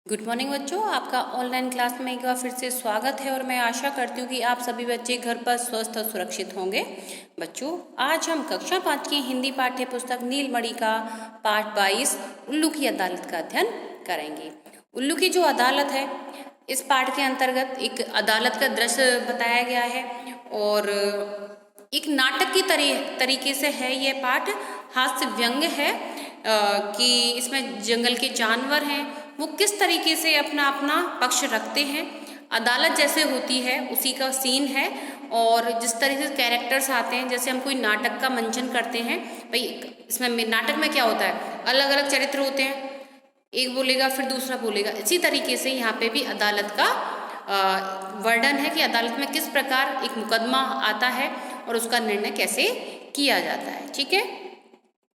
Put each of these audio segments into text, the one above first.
Good morning बच्चों, आपका online class में एक बार फिर से स्वागत है और मैं आशा करती हूँ कि आप सभी बच्चे घर पर स्वस्थ और सुरक्षित होंगे। बच्चों, आज हम कक्षा 5 की हिंदी पाठ्य पुस्तक नीलमणि का पाठ 22 उल्लू की अदालत का अध्ययन करेंगे। उल्लू की जो अदालत है, इस पाठ के अंतर्गत एक अदालत का दृश्य बताया गया है और एक नाटक की तरीके से है यह पाठ। हास्य व्यंग्य है कि इसमें जंगल के जानवर हैं, वो किस तरीके से अपना अपना पक्ष रखते हैं। अदालत जैसे होती है उसी का सीन है और जिस तरीके से कैरेक्टर्स आते हैं, जैसे हम कोई नाटक का मंचन करते हैं भाई, इसमें नाटक में क्या होता है, अलग अलग चरित्र होते हैं, एक बोलेगा फिर दूसरा बोलेगा। इसी तरीके से यहाँ पे भी अदालत का वर्णन है कि अदालत में किस प्रकार एक मुकदमा आता है और उसका निर्णय कैसे किया जाता है। ठीक है,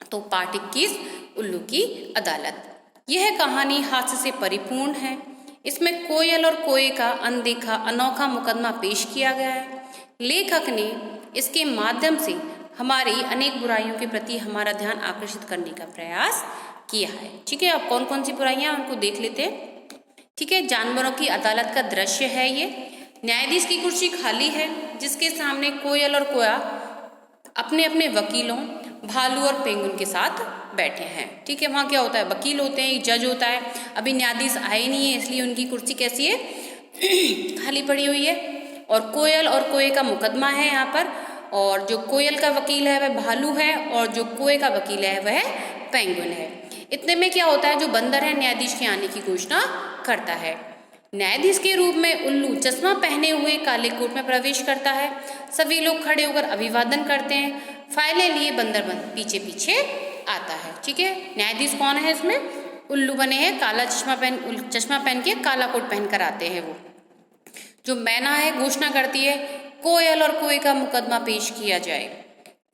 तो पाठ 21 उल्लू की अदालत। यह कहानी हास्य से परिपूर्ण है। इसमें कोयल और कोए का अनदेखा अनोखा मुकदमा पेश किया गया है। लेखक ने इसके माध्यम से हमारी अनेक बुराइयों के प्रति हमारा ध्यान आकर्षित करने का प्रयास किया है। ठीक है, अब कौन कौन सी बुराइयां उनको देख लेते हैं। ठीक है, जानवरों की अदालत का दृश्य है ये। न्यायाधीश की कुर्सी खाली है जिसके सामने कोयल और कोया अपने अपने वकीलों भालू और पेंगुइन के साथ बैठे हैं। ठीक है, वहाँ क्या होता है, वकील होते हैं, एक जज होता है। अभी न्यायाधीश आए नहीं है इसलिए उनकी कुर्सी कैसी है, खाली पड़ी हुई है। और कोयल और कोए का मुकदमा है यहाँ पर, और जो कोयल का वकील है वह भालू है और जो कोए का वकील है वह पेंगुइन है। इतने में क्या होता है, जो बंदर है न्यायाधीश के आने की घोषणा करता है। न्यायाधीश के रूप में उल्लू चश्मा पहने हुए काले कोट में प्रवेश करता है। सभी लोग खड़े होकर अभिवादन करते हैं। फाइलें लिए बंदर पीछे पीछे आता है। ठीक है, न्यायाधीश कौन है इसमें, उल्लू बने हैं, काला चश्मा पहन के काला कोट पहन कर आते हैं। वो जो मैना है घोषणा करती है कोयल और कोए का मुकदमा पेश किया जाए।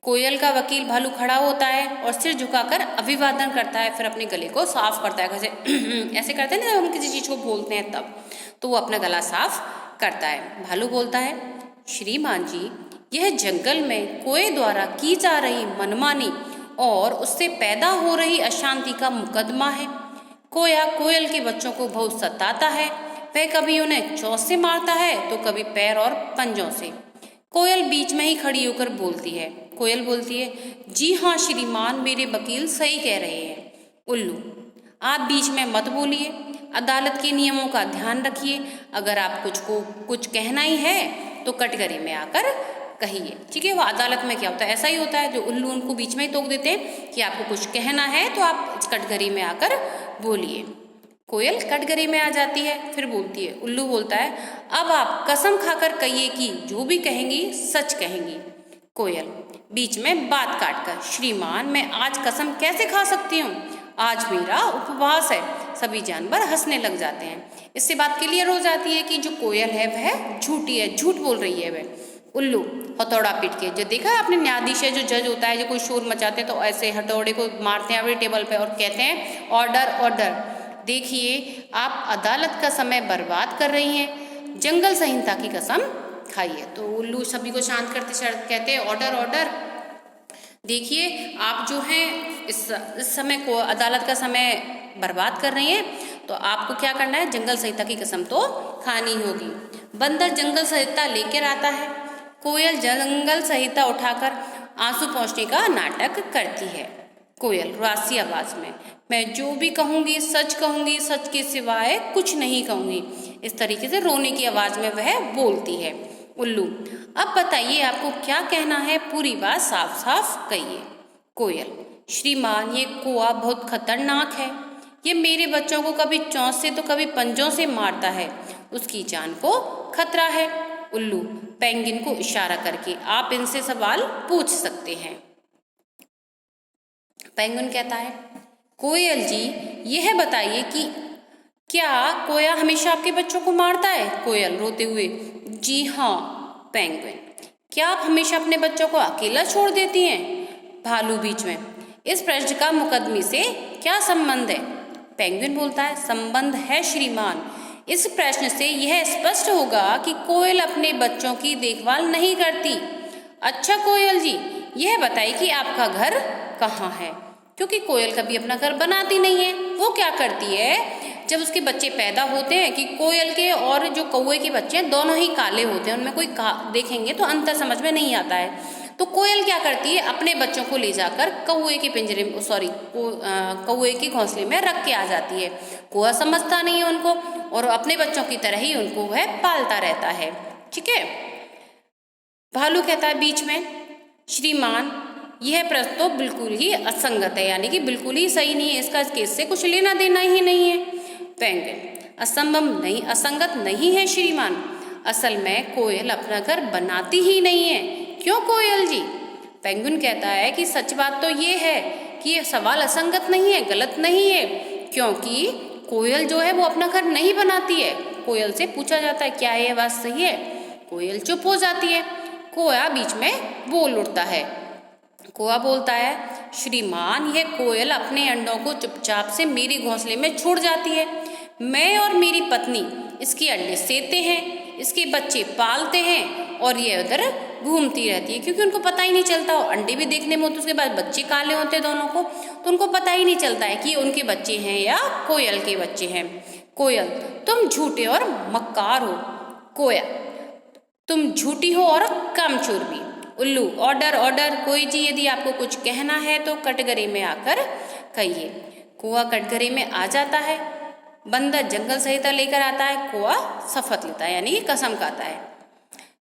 कोयल का वकील भालू खड़ा होता है और सिर झुकाकर अभिवादन करता है, फिर अपने गले को साफ करता है। कैसे ऐसे करते हैं ना, हम किसी चीज को बोलते हैं तब, तो वो अपना गला साफ करता है। भालू बोलता है, श्रीमान जी, यह जंगल में कोए द्वारा की जा रही मनमानी और उससे पैदा हो रही अशांति का मुकदमा है। कोया कोयल के बच्चों को बहुत सताता है। वह कभी उन्हें चोंच से मारता है तो कभी पैर और पंजों से। कोयल बीच में ही खड़ी होकर बोलती है। कोयल बोलती है, जी हाँ श्रीमान, मेरे वकील सही कह रहे हैं। उल्लू, आप बीच में मत बोलिए, अदालत के नियमों का ध्यान रखिए। अगर आप कुछ कहना ही है तो कटघरे में आकर कहिए। ठीक है, वो अदालत में क्या होता है, ऐसा ही होता है, जो उल्लू उनको बीच में ही टोक देते हैं कि आपको कुछ कहना है तो आप कटघरे में आकर बोलिए। कोयल कटघरे में आ जाती है, फिर बोलती है, उल्लू बोलता है, अब आप कसम खाकर कहिए कि जो भी कहेंगी सच कहेंगी। कोयल बीच में बात काटकर, श्रीमान, मैं आज कसम कैसे खा सकती हूँ, आज मेरा उपवास है। सभी जानवर हंसने लग जाते हैं। इससे बात क्लियर हो जाती है कि जो कोयल है वह झूठी है, झूठ बोल रही है वह। उल्लू हथौड़ा पीट के, जो देखा है आपने, न्यायाधीश है जो जज होता है, जो कोई शोर मचाते हैं तो ऐसे हथौड़े को मारते हैं अपने टेबल पे और कहते हैं, ऑर्डर ऑर्डर, देखिए आप अदालत का समय बर्बाद कर रही हैं, जंगल संहिता की कसम खाइए। तो उल्लू सभी को शांत करते कहते हैं, ऑर्डर ऑर्डर, देखिए आप जो हैं इस समय को अदालत का समय बर्बाद कर रही हैं, तो आपको क्या करना है, जंगल संहिता की कसम तो खानी होगी। बंदर जंगल संहिता लेकर आता है। कोयल जंगल संहिता उठाकर आंसू पोंछने का नाटक करती है। कोयल रासी आवाज में, मैं जो भी कहूंगी सच कहूंगी, सच के सिवाय कुछ नहीं कहूंगी। इस तरीके से रोने की आवाज में वह बोलती है। उल्लू, अब बताइए आपको क्या कहना है, पूरी बात साफ साफ कहिए। कोयल, श्रीमान, ये कोआ बहुत खतरनाक है। ये मेरे बच्चों को कभी चोंच से तो कभी पंजों से मारता है, उसकी जान को खतरा है। उल्लू पेंगुइन को इशारा करके, आप इनसे सवाल पूछ सकते हैं। पेंगुइन कहता है, कोयल जी, यह बताइए कि क्या कोया हमेशा आपके बच्चों को मारता है। कोयल रोते हुए, जी हाँ। पेंगुइन, क्या आप हमेशा अपने बच्चों को अकेला छोड़ देती हैं। भालू बीच में, इस प्रश्न का मुकदमे से क्या संबंध है। पेंगुइन बोलता है, संबंध है श्रीमान, इस प्रश्न से यह स्पष्ट होगा कि कोयल अपने बच्चों की देखभाल नहीं करती। अच्छा कोयल जी, यह बताइए कि आपका घर कहाँ है, क्योंकि कोयल कभी अपना घर बनाती नहीं है। वो क्या करती है, जब उसके बच्चे पैदा होते हैं कि कोयल के और जो कौवे के बच्चे हैं दोनों ही काले होते हैं, उनमें कोई देखेंगे तो अंतर समझ में नहीं आता है। तो कोयल क्या करती है, अपने बच्चों को ले जाकर कौवे के पिंजरे में कौवे के घोंसले में रख के आ जाती है। कौवा समझता नहीं है उनको और अपने बच्चों की तरह ही उनको वह पालता रहता है। ठीक है। भालू कहता है बीच में, श्रीमान यह प्रश्न तो बिल्कुल ही असंगत है, यानी कि बिल्कुल ही सही नहीं है, इसका केस से कुछ लेना देना ही नहीं है। पेंगुइन, असंभव नहीं, असंगत नहीं है श्रीमान, असल में कोयल अपना घर बनाती ही नहीं है। क्यों कोयल जी? पेंगुइन कहता है कि सच बात तो ये है कि ये सवाल असंगत नहीं है, गलत नहीं है, क्योंकि कोयल जो है वो अपना घर नहीं बनाती है। कोयल से पूछा जाता है क्या ये बात सही है, कोयल चुप हो जाती है। कौवा बीच में बोल उठता है। कौवा बोलता है, श्रीमान यह कोयल अपने अंडों को चुपचाप से मेरे घोंसले में छोड़ जाती है। मैं और मेरी पत्नी इसके अंडे सेते हैं, इसके बच्चे पालते हैं और ये उधर घूमती रहती है, क्योंकि उनको पता ही नहीं चलता। और अंडे भी देखने में होते, उसके बाद बच्चे काले होते हैं दोनों को, तो उनको पता ही नहीं चलता है कि उनके बच्चे हैं या कोयल के बच्चे हैं। कोयल, तुम झूठे और मक्कार हो। कोया, तुम झूठी हो और कामचोर भी। उल्लू, ऑर्डर ऑर्डर, कोई जी यदि आपको कुछ कहना है तो कटघरे में आकर कहिए। कौवा कटघरे में आ जाता है, बंदर जंगल संहिता लेकर आता है, कौवा शपथ लेता है यानी कि कसम खाता है।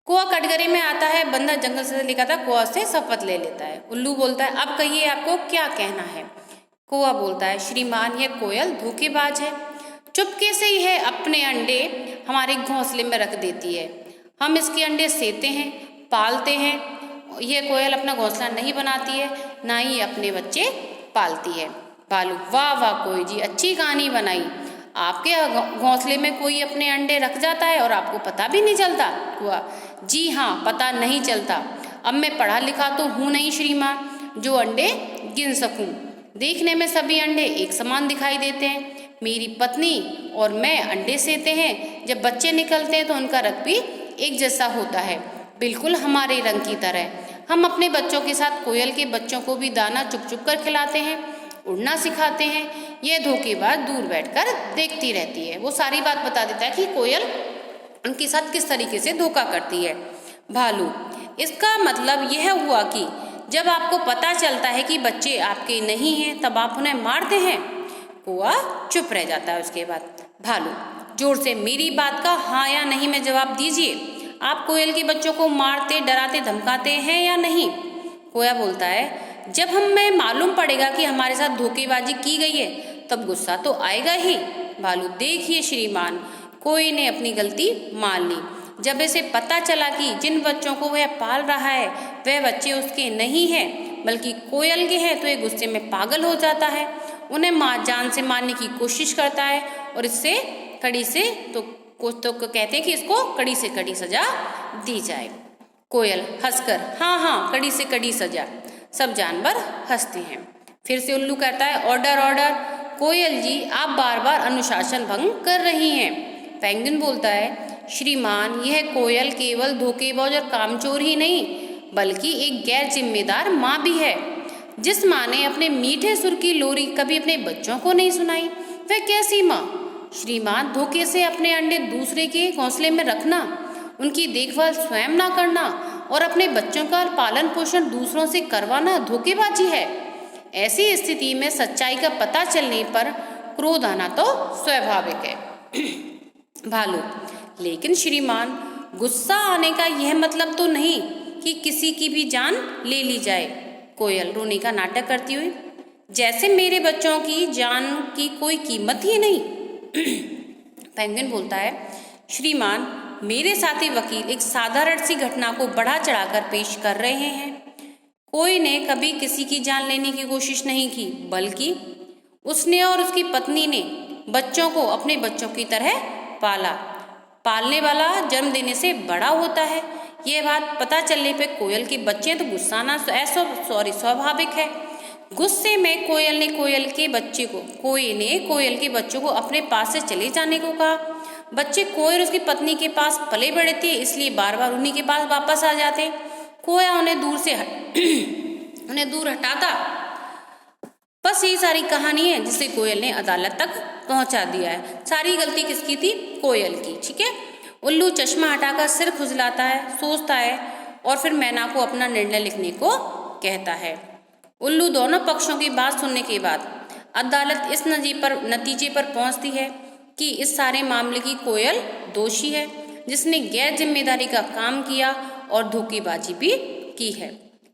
कौवा कटघरे में आता है, बंदर जंगल संहिता लेकर आता है, कौवा से शपथ ले लेता है। उल्लू बोलता है, अब कहिए आपको क्या कहना है। कौवा बोलता है, श्रीमान यह कोयल धोखेबाज है, चुपके से ही है अपने अंडे हमारे घोंसले में रख देती है। हम इसके अंडे सेते हैं, पालते हैं। यह कोयल अपना घोंसला नहीं बनाती है, ना ही अपने बच्चे पालती है। भालू, वाह वाह कोई जी, अच्छी कहानी बनाई। आपके घोंसले में कोई अपने अंडे रख जाता है और आपको पता भी नहीं चलता। कौवा, जी हाँ, पता नहीं चलता। अब मैं पढ़ा लिखा तो हूँ नहीं श्रीमान जो अंडे गिन सकूं। देखने में सभी अंडे एक समान दिखाई देते हैं। मेरी पत्नी और मैं अंडे सेते हैं, जब बच्चे निकलते हैं तो उनका रंग भी एक जैसा होता है, बिल्कुल हमारे रंग की तरह। हम अपने बच्चों के साथ कोयल के बच्चों को भी दाना चुप चुप कर खिलाते हैं, उड़ना सिखाते हैं। यह धोखेबाज दूर बैठकर देखती रहती है। वो सारी बात बता देता है कि कोयल उनके साथ किस तरीके से धोखा करती है। भालू, इसका मतलब यह हुआ कि जब आपको पता चलता है कि बच्चे आपके नहीं हैं तब आप उन्हें मारते हैं। कौवा चुप रह जाता है उसके बाद। भालू, जोर से मेरी बात का हाँ या नहीं में जवाब दीजिए। आप कोयल के बच्चों को मारते, डराते, धमकाते हैं या नहीं? कौवा बोलता है, जब हमें मालूम पड़ेगा कि हमारे साथ धोखेबाजी की गई है तब गुस्सा तो आएगा ही। भालू, देखिए श्रीमान, कोई ने अपनी गलती मान ली। जब इसे पता चला कि जिन बच्चों को वह पाल रहा है वह बच्चे उसके नहीं हैं बल्कि कोयल के हैं, तो ये गुस्से में पागल हो जाता है, उन्हें जान से मारने की कोशिश करता है और इससे कड़ी से तो कहते हैं कि इसको कड़ी से कड़ी सजा दी जाए। कोयल हंसकर, हाँ हाँ, कड़ी से कड़ी सजा। सब जानवर हंसते हैं। फिर से उल्लू कहता है, ऑर्डर ऑर्डर। कोयल जी, आप बार बार अनुशासन भंग कर रही हैं। पेंगुइन बोलता है, श्रीमान यह कोयल केवल धोखेबाज और कामचोर ही नहीं बल्कि एक गैर जिम्मेदार माँ भी है। जिस माँ ने अपने मीठे सुर की लोरी कभी अपने बच्चों को नहीं सुनाई, वह कैसी माँ? श्रीमान, धोखे से अपने अंडे दूसरे के घोंसले में रखना, उनकी देखभाल स्वयं ना करना और अपने बच्चों का पालन पोषण दूसरों से करवाना धोखेबाजी है। ऐसी स्थिति में सच्चाई का पता चलने पर क्रोध आना तो स्वाभाविक है। भालू, लेकिन श्रीमान, गुस्सा आने का यह मतलब तो नहीं कि किसी की भी जान ले ली जाए। कोयल रोने का नाटक करती हुई, जैसे मेरे बच्चों की जान की कोई कीमत ही नहीं। पेंगुइन बोलता है, श्रीमान, मेरे साथी वकील एक साधारण सी घटना को बढ़ा चढ़ाकर पेश कर रहे हैं। कोई ने कभी किसी की जान लेने की कोशिश नहीं की, बल्कि उसने और उसकी पत्नी ने बच्चों को अपने बच्चों की तरह पाला। पालने वाला जन्म देने से बड़ा होता है। यह बात पता चलने पे कोयल के बच्चे तो गुस्साना स्वाभाविक है। गुस्से में कोयल ने कोयल के बच्चों को अपने पास से चले जाने को कहा। बच्चे कोयल उसकी पत्नी के पास पले बड़े थे, इसलिए बार बार उन्हीं के पास वापस आ जाते। कोया उन्हें दूर हटाता बस यही सारी कहानी है जिसे कोयल ने अदालत तक पहुंचा दिया है। सारी गलती किसकी थी? कोयल की। ठीक है। उल्लू चश्मा हटाकर सिर खुजलाता है, सोचता है और फिर मैना को अपना निर्णय लिखने को कहता है। उल्लू दोनों पक्षों की बात सुनने के बाद अदालत इस नतीजे पर पहुंचती है कि इस सारे मामले की कोयल दोषी है, जिसने गैर जिम्मेदारी का काम किया और धोखेबाजी भी की है।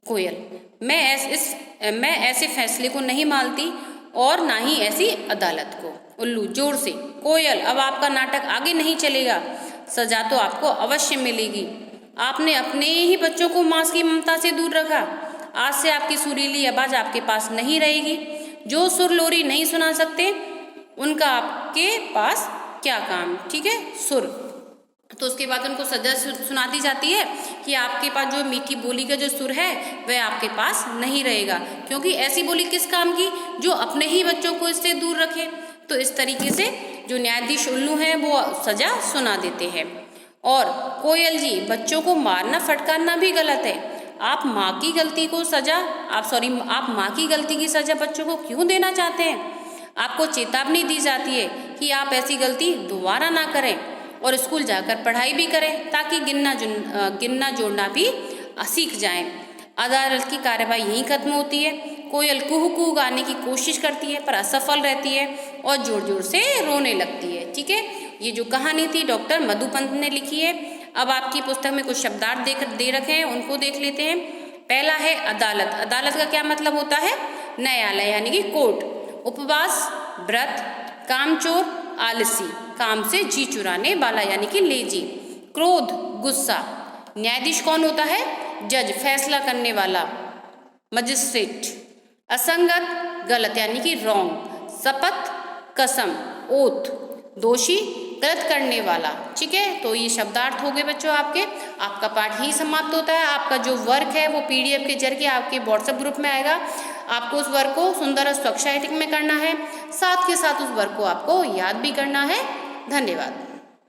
कोयल, मैं ऐसे फैसले को नहीं मानती और ना ही ऐसी अदालत को। उल्लू जोर से, कोयल, अब आपका नाटक आगे नहीं चलेगा, सजा तो आपको अवश्य मिलेगी। आपने अपने ही बच्चों को मांस की ममता से दूर रखा। आज से आपकी सुरीली आवाज आपके पास नहीं रहेगी। जो सुर लोरी नहीं सुना सकते उनका आपके पास क्या काम। ठीक है, सुर। तो उसके बाद उनको सजा सुना दी जाती है कि आपके पास जो मीठी बोली का जो सुर है वह आपके पास नहीं रहेगा, क्योंकि ऐसी बोली किस काम की जो अपने ही बच्चों को इससे दूर रखे। तो इस तरीके से जो न्यायाधीश उल्लू हैं वो सजा सुना देते हैं। और कोयल जी, बच्चों को मारना फटकारना भी गलत है। आप माँ की गलती की सजा बच्चों को क्यों देना चाहते हैं? आपको चेतावनी दी जाती है कि आप ऐसी गलती दोबारा ना करें और स्कूल जाकर पढ़ाई भी करें, ताकि गिनना जोड़ना भी सीख जाएं। अदालत की कार्रवाई यहीं खत्म होती है। कोयल कुहू कुहू गाने की कोशिश करती है पर असफल रहती है और जोर जोर से रोने लगती है। ठीक है, ये जो कहानी थी डॉक्टर मधुपंत ने लिखी है। अब आपकी पुस्तक में कुछ शब्दार्थ दे रखे हैं, उनको देख लेते हैं। पहला है अदालत। अदालत का क्या मतलब होता है? न्यायालय यानी कि कोर्ट। उपवास, व्रत, कामचोर, आलसी, काम से जी चुराने वाला यानी कि लेजी। क्रोध, गुस्सा। न्यायाधीश कौन होता है? जज, फैसला करने वाला, मजिस्ट्रेट। असंगत, गलत यानी कि रॉन्ग। शपथ, कसम, ओथ। दोषी, गलत करने वाला। ठीक है, तो ये शब्दार्थ हो गए बच्चों आपके। आपका पाठ ही समाप्त होता है। आपका जो वर्क है वो PDF के जरिए आपके व्हाट्सएप ग्रुप में आएगा। आपको उस वर्क को सुंदर स्वच्छ राइटिंग में करना है, साथ के साथ उस वर्क को आपको याद भी करना है। धन्यवाद।